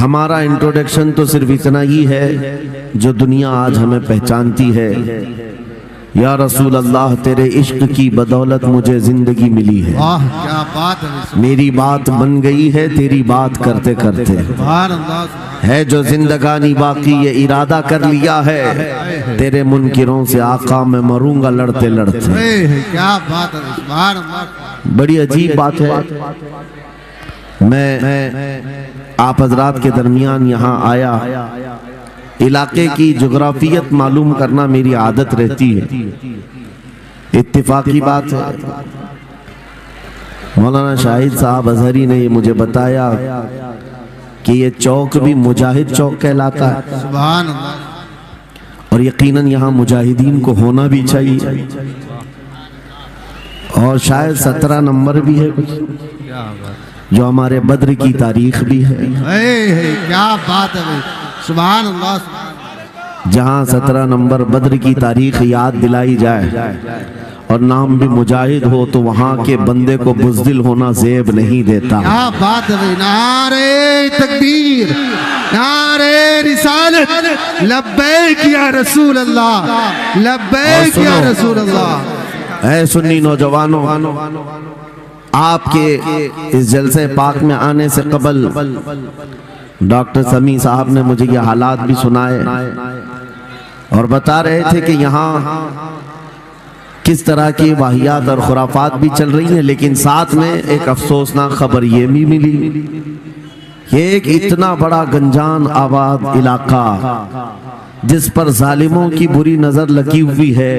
ہمارا انٹروڈکشن تو صرف اتنا ہی ہے جو دنیا آج ہمیں پہچانتی ہے۔ یا رسول اللہ تیرے عشق کی بدولت مجھے زندگی ملی ہے، واہ کیا بات ہے، میری بات بن گئی ہے تیری بات کرتے کرتے، سبحان اللہ ہے جو زندگانی باقی یہ ارادہ کر لیا ہے، تیرے منکروں سے آقا میں مروں گا لڑتے لڑتے۔ کیا بات ہے، سبحان اللہ۔ بڑی عجیب بات ہے، میں آپ حضرات کے درمیان یہاں آیا، علاقے کی جغرافیت معلوم کرنا میری عادت رہتی ہے، اتفاقی بات ہے مولانا شاہد صاحب ازہری نے یہ مجھے بتایا کہ یہ چوک بھی مجاہد چوک کہلاتا ہے، سبحان اللہ، اور یقیناً یہاں مجاہدین کو ہونا بھی چاہیے، اور شاید 17 نمبر بھی ہے کچھ جو ہمارے بدر کی تاریخ بھی ہے، کیا بات ہے، سبحان اللہ، جہاں 17 نمبر بدر کی تاریخ یاد دلائی جائے اور نام بھی مجاہد ہو تو وہاں کے بندے کو بزدل ہونا زیب نہیں دیتا۔ کیا بات ہے، نعرہ تکبیر، نعرہ رسالت، لبیک یا رسول اللہ، لبیک یا رسول اللہ۔ اے سنی نوجوانوں، آپ کے اس جلسے پاک میں آنے سے قبل ڈاکٹر سمیع صاحب نے مجھے یہ حالات بھی سنائے اور بتا رہے تھے کہ یہاں کس طرح کی واہیات اور خرافات بھی چل رہی ہیں، لیکن ساتھ میں ایک افسوسناک خبر یہ بھی ملی کہ ایک اتنا بڑا گنجان آباد علاقہ جس پر ظالموں کی بری نظر لگی ہوئی ہے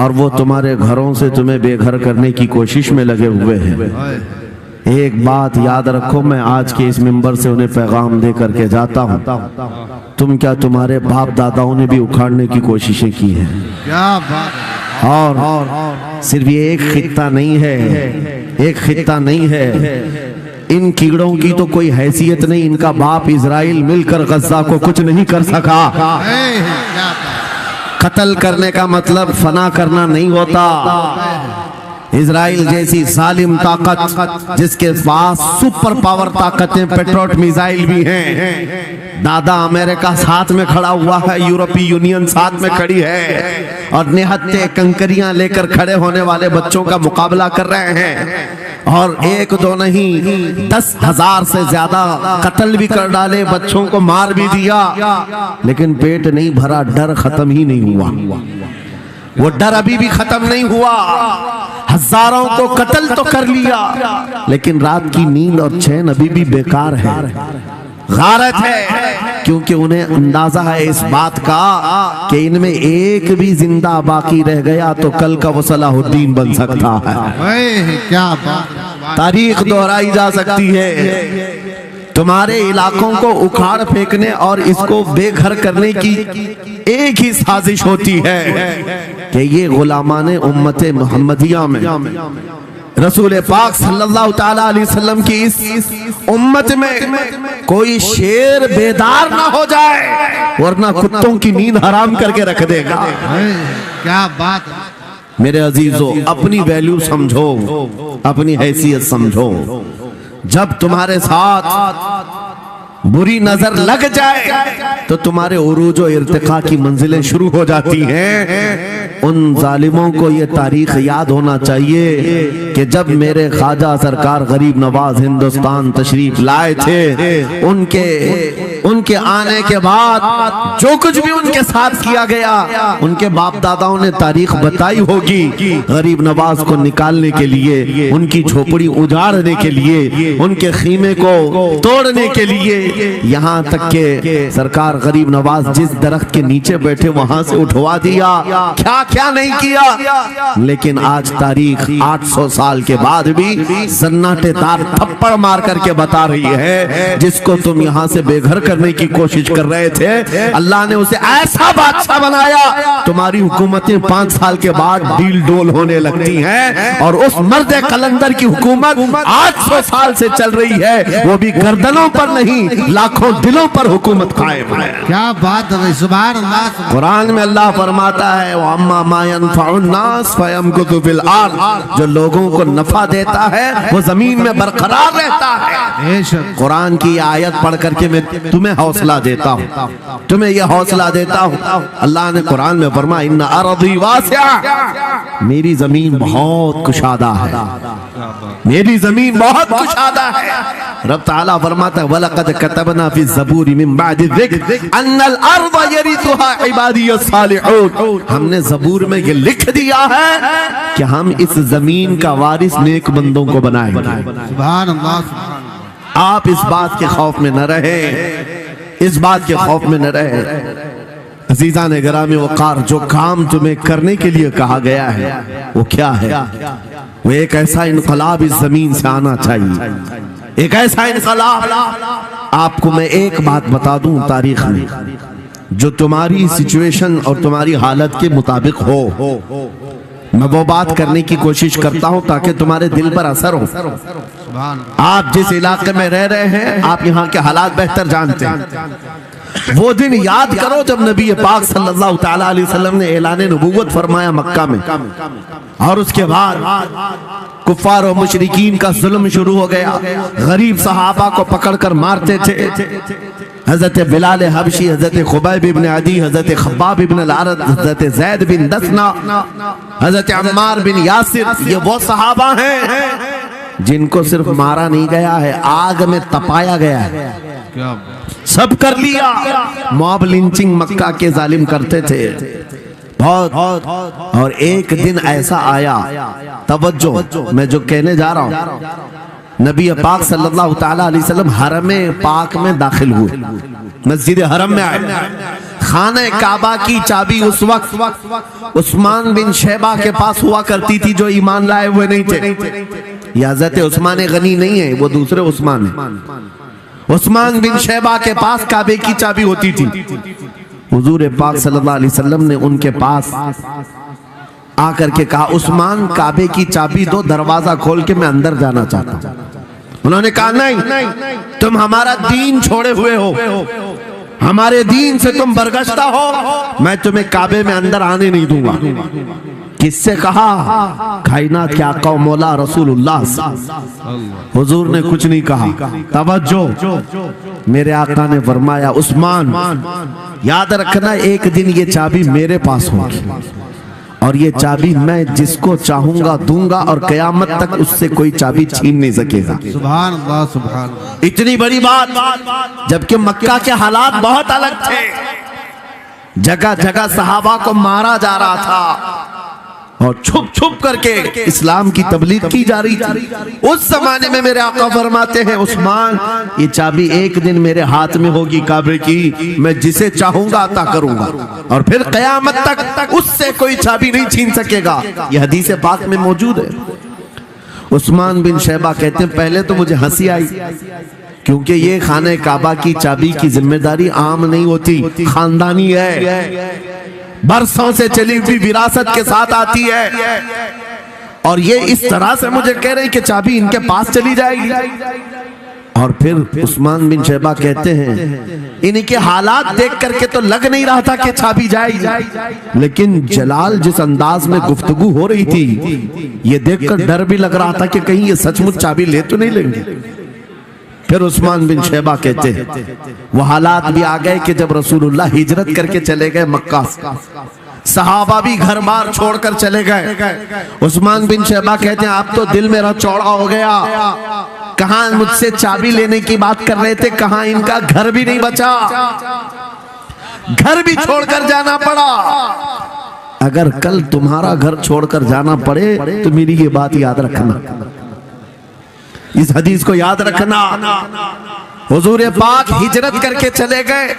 اور وہ تمہارے گھروں سے تمہیں بے گھر کرنے کی کوشش میں لگے ہوئے ہیں، ایک بات یاد رکھو، میں آج کے اس منبر سے انہیں پیغام دے کر کے جاتا ہوں، تم کیا تمہارے باپ داداؤں نے بھی اکھاڑنے کی کوششیں کی ہیں، کیا بات، اور صرف یہ ایک خطہ نہیں ہے، ایک خطہ نہیں ہے، ان کیڑوں کی تو کوئی حیثیت نہیں، ان کا باپ اسرائیل مل کر غزہ کو کچھ نہیں کر سکا۔ قتل کرنے کا مطلب فنا کرنا نہیں ہوتا، اسرائیل جیسی ظالم طاقت جس کے پاس سپر پاور طاقتیں پیٹروٹ میزائل بھی ہیں، دادا امریکہ ساتھ میں کھڑا ہوا ہے، یورپی یونین ساتھ میں کھڑی ہے، اور نہتے کنکریاں لے کر کھڑے ہونے والے بچوں کا مقابلہ کر رہے ہیں، اور ایک دو نہیں 10,000 سے زیادہ قتل بھی کر ڈالے، بچوں کو مار بھی دیا، لیکن پیٹ نہیں بھرا، ڈر ختم ہی نہیں ہوا، وہ ڈر ابھی بھی ختم نہیں ہوا، ہزاروں کو قتل تو کر لیا لیکن رات کی نیند اور چین ابھی بھی بیکار ہے، غارت ہے، کیونکہ انہیں اندازہ ہے اس بات کا کہ ان میں ایک بھی زندہ باقی رہ گیا تو کل کا وہ صلاح الدین بن سکتا ہے، کیا بات، تاریخ دہرائی جا سکتی ہے۔ تمہارے علاقوں کو اکھاڑ پھینکنے اور اس کو بے گھر کرنے کی ایک ہی سازش ہوتی ہے کہ یہ غلامان امت محمدیہ میں رسول پاک صلی اللہ تعالیٰ علیہ وسلم کی اس امت میں کوئی شیر بیدار نہ ہو جائے ورنہ کتوں کی نیند حرام کر کے رکھ دے گا۔ کیا بات، میرے عزیزو، اپنی ویلیو سمجھو، اپنی حیثیت سمجھو، جب تمہارے ساتھ بری نظر لگ جائے تو تمہارے عروج و ارتقاء کی منزلیں شروع ہو جاتی ہیں۔ ان ظالموں کو یہ تاریخ یاد ہونا چاہیے کہ جب میرے خواجہ سرکار غریب نواز ہندوستان تشریف لائے تھے، ان کے آنے کے بعد جو کچھ بھی ان کے ساتھ کیا گیا ان کے باپ داداؤں نے تاریخ بتائی ہوگی، غریب نواز کو نکالنے کے لیے، ان کی جھوپڑی اجاڑنے کے لیے، ان کے خیمے کو توڑنے کے لیے، یہاں تک کہ سرکار غریب نواز جس درخت کے نیچے بیٹھے وہاں سے اٹھوا دیا، کیا نہیں کیا، لیکن آج تاریخ 800 سال کے بعد بھی زناٹے دار تھپڑ مار کر کے بتا رہی ہے جس کو تم یہاں سے بے گھر کرنے کی کوشش کر رہے تھے، اللہ نے اسے ایسا بادشاہ بنایا، تمہاری حکومتیں 5 سال کے بعد ڈیل ڈول ہونے لگتی ہیں، اور اس مرد قلندر کی حکومت 800 سال سے چل رہی ہے، وہ بھی گردنوں پر نہیں लाखों दिलों पर हुकूमत कायम है। क्या बात है भाई, सुभान अल्लाह सुभान। कुरान में अल्लाह फरमाता है वअम्मा मा यनफउन्नास फयमकुतु फिल अर्द, जो लोगों को नफा देता है वो जमीन में बरकरार रहता है। बेशक कुरान की आयत पढ़ करके मैं तुम्हें हौसला देता हूँ, तुम्हें यह हौसला देता हूँ। अल्लाह ने कुरान में फरमाया इन्ना अर्दी वासिआ, मेरी जमीन बहुत कुशादा है, मेरी जमीन बहुत कुशादा है। रब ताला फरमाता है वलक़द कतबना फी ज़बूरी मिन बादि ज़िक्र अन्नल अर्द यरिथुहा इबादियस सालिहून, हमने ज़बूर में ये लिख दिया है कि हम इस जमीन का वारिस नेक बंदों को बनाएंगे। सुभान अल्लाह सुभान। आप इस बात के खौफ में न रहे, इस बात के खौफ में न रहे। अजीज़ान गिरामी वक़ार, जो काम तुम्हें करने के लिए कहा गया है वो क्या है? वो एक ऐसा इनकलाब इस जमीन से आना चाहिए, एक ऐसा इनकलाब। आपको मैं एक बात बता दूं तारीख में, जो तुम्हारी सिचुएशन और तुम्हारी हालत के मुताबिक हो, मैं वो बात करने की कोशिश करता हूं ताकि तुम्हारे दिल पर असर हो। सुभान आप जिस इलाके में रह रहे हैं, आप यहाँ के हालात बेहतर जानते हैं। वो दिन याद करो जब नबी पाक सल्लल्लाहु तआला अलैहि वसल्लम ने ऐलान नबूवत फरमाया मक्का में, और उसके बाद कुफ्फार और मुशरिकीन का जुल्म शुरू हो गया। गरीब सहाबा को पकड़कर मारते थे। हजरत बिलाल हबशी, हजरत खुबैब इब्न अदी, हजरत खब्बाब इब्न अल-अरद, हजरत ज़ैद बिन दसना, हजरत अम्मार बिन यासिर, ये वो सहाबा हैं जिनको सिर्फ मारा नहीं गया है, आग में तपाया गया है। क्या बात। सब कर लिया। मॉब लिंचिंग मक्का के जालिम करते थे बहुत। और एक दिन ऐसा आया, तवज्जो, मैं जो कहने जा रहा हूं, नबी पाक सल्लल्लाहु तआला अलैहि वसल्लम हरम पाक में दाखिल हुए, मस्जिद हरम में आए। खाने काबा की चाबी उस वक्त उस्मान बिन शैबा के पास हुआ करती थी, जो ईमान लाए हुए नहीं थे। ये हज़रत उस्मान गनी नहीं है, वो दूसरे उस्मान है। उस्मान बिन शैबा के पास काबे की चाबी होती थी। हुजूर पाक सल्लल्लाहु अलैहि वसल्लम ने उनके पास आकर के कहा उस्मान काबे की चाबी दो, दरवाजा खोल के मैं अंदर जाना चाहता हूं। उन्होंने कहा नहीं, तुम हमारा दीन छोड़े हुए हो, हमारे दीन से तुम बरगश्ता हो, मैं तुम्हें काबे में अंदर आने नहीं दूंगा। किससे कहा? कायनात के आका व मौला रसूलुल्लाह। हुजूर ने कुछ नहीं कहा। तवज्जो, मेरे आका ने फरमाया उस्मान याद रखना, एक दिन ये चाबी मेरे पास होगी और ये चाबी मैं जिसको चाहूंगा दूंगा और कयामत तक उससे कोई चाबी छीन नहीं सकेगा। सुभान अल्लाह सुभान अल्लाह। इतनी बड़ी बात, जबकि मक्का के हालात बहुत अलग थे। जगह जगह सहाबा को मारा जा रहा था और छुप छुप करके इस्लाम की तबलीग की जा रही थी। उस जमाने में मेरे आका फरमाते हैं उस्मान, ये चाबी एक दिन मेरे हाथ में होगी काबे की, मैं जिसे चाहूंगा अता करूंगा और फिर कयामत तक उससे कोई चाबी नहीं छीन सकेगा। यह हदीस पाक में मौजूद है। उस्मान बिन शैबा कहते हैं पहले तो मुझे हंसी आई, क्योंकि ये खाने काबा की चाबी की जिम्मेदारी आम नहीं होती, खानदानी है, बरसों से चली हुई विरासत के साथ आती है। और ये इस तरह से मुझे कह रहे हैं कि चाबी इनके पास चली जाएगी। और फिर उस्मान बिन शैबा कहते हैं इनके हालात देख करके तो लग नहीं रहा था कि चाबी जाएगी, लेकिन जलाल जिस अंदाज में गुफ्तगू हो रही थी, ये देखकर डर भी लग रहा था कि कहीं ये सचमुच चाबी ले तो नहीं लेंगे। फिर उस्मान बिन शैबा कहते हैं वो हालात भी आ गए कि जब रसूलुल्लाह हिजरत करके चले गए मक्का से, सहाबा भी घर बार छोड़कर चले गए। उस्मान बिन शैबा कहते हैं अब तो दिल मेरा चौड़ा हो गया, कहां मुझसे चाबी लेने की बात कर रहे थे, कहां इनका घर भी नहीं बचा, घर भी छोड़कर जाना पड़ा। अगर कल तुम्हारा घर छोड़कर जाना पड़े तो मेरी ये बात याद रखना, इस हदीस को याद रखना। हुजूर पाक हिजरत करके चले गए,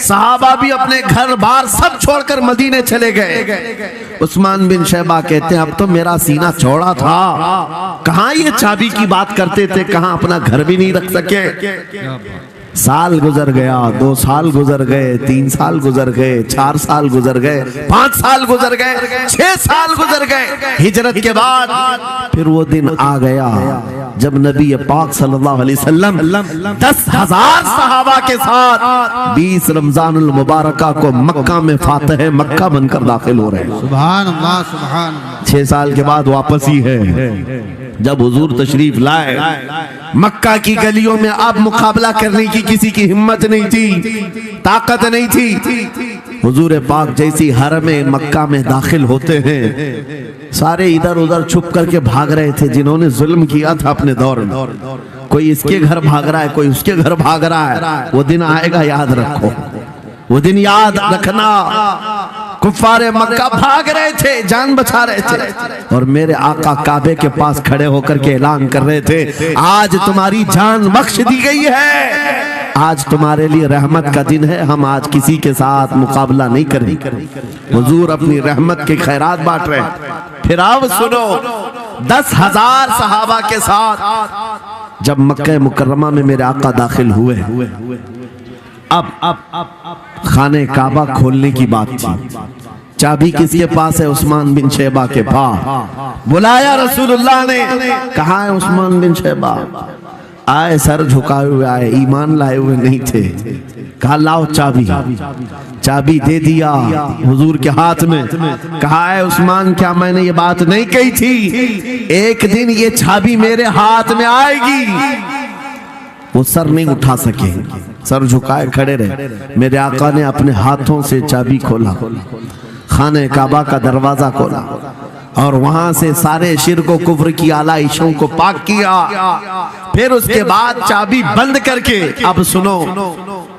सहाबा भी अपने घर बार सब छोड़कर मदीने चले गए। उस्मान बिन शैबा कहते हैं अब तो मेरा सीना चौड़ा था, कहां ये चाबी की बात करते थे, कहां अपना घर भी नहीं रख सके। साल गुजर गया, 2 साल गुजर गए, 3 साल गुजर गए, 4 साल गुजर गए, 5 साल गुजर गए, 6 साल गुजर गए। हिजरत के बाद फिर वो दिन आ गया जब नबी पाक सल्लल्लाहु अलैहि वसल्लम 10,000 सहाबा के साथ 20 रमजानुल मुबारका को मक्का में फातिह मक्का बनकर दाखिल हो रहे हैं। सुभान अल्लाह, सुभान अल्लाह। 6 साल के बाद वापस ही है जब हुजूर तशरीफ लाए। मक्का की गलियों में अब मुकाबला करने की किसी की हिम्मत नहीं थी, ताकत नहीं थी। हुजूर पाक जैसी हरम मक्का में दाखिल होते हैं, सारे इधर उधर छुप करके भाग रहे थे जिन्होंने जुल्म किया था अपने दौर में। कोई इसके घर भाग रहा है, कोई उसके घर भाग रहा है। वो दिन आएगा, याद रखो, वो दिन याद रखना। कुफ्फारे मक्का भाग रहे थे, जान बचा रहे थे, और मेरे आका काबे के पास खड़े होकर के ऐलान कर रहे थे, आज तुम्हारी जान बख्श दी गई है, आज तुम्हारे लिए रहमत का दिन है, हम आज किसी के साथ मुकाबला नहीं करेंगे। हुजूर अपनी रहमत के खैरात बांट रहे हैं। फिर अब सुनो, 10,000 सहाबा के साथ जब मक्का मुकर्रमा में मेरे आका दाखिल हुए, अब खाने काबा खोलने की बात थी। चाबी किसके पास है? उस्मान बिन शैबा के पास। बुलाया रसूलुल्लाह ने, कहाँ है उस्मान बिन शैबा? आए, सर झुकाए हुए आए, ईमान लाए हुए नहीं थे। कहा लाओ चाबी। चाबी दे दिया हुजूर के हाथ में। कहा है उस्मान, क्या मैंने ये बात नहीं कही थी, एक दिन ये चाबी मेरे हाथ में आएगी। वो सर नहीं उठा सके, सर झुकाए खड़े रहे। मेरे आका ने अपने हाथों से चाबी खोला, खाने काबा का दरवाजा खोला, और वहां से सारे शिर्क व कुफ्र की आलाइशों को पाक किया। फिर उसके बाद चाबी बंद करके, अब सुनो,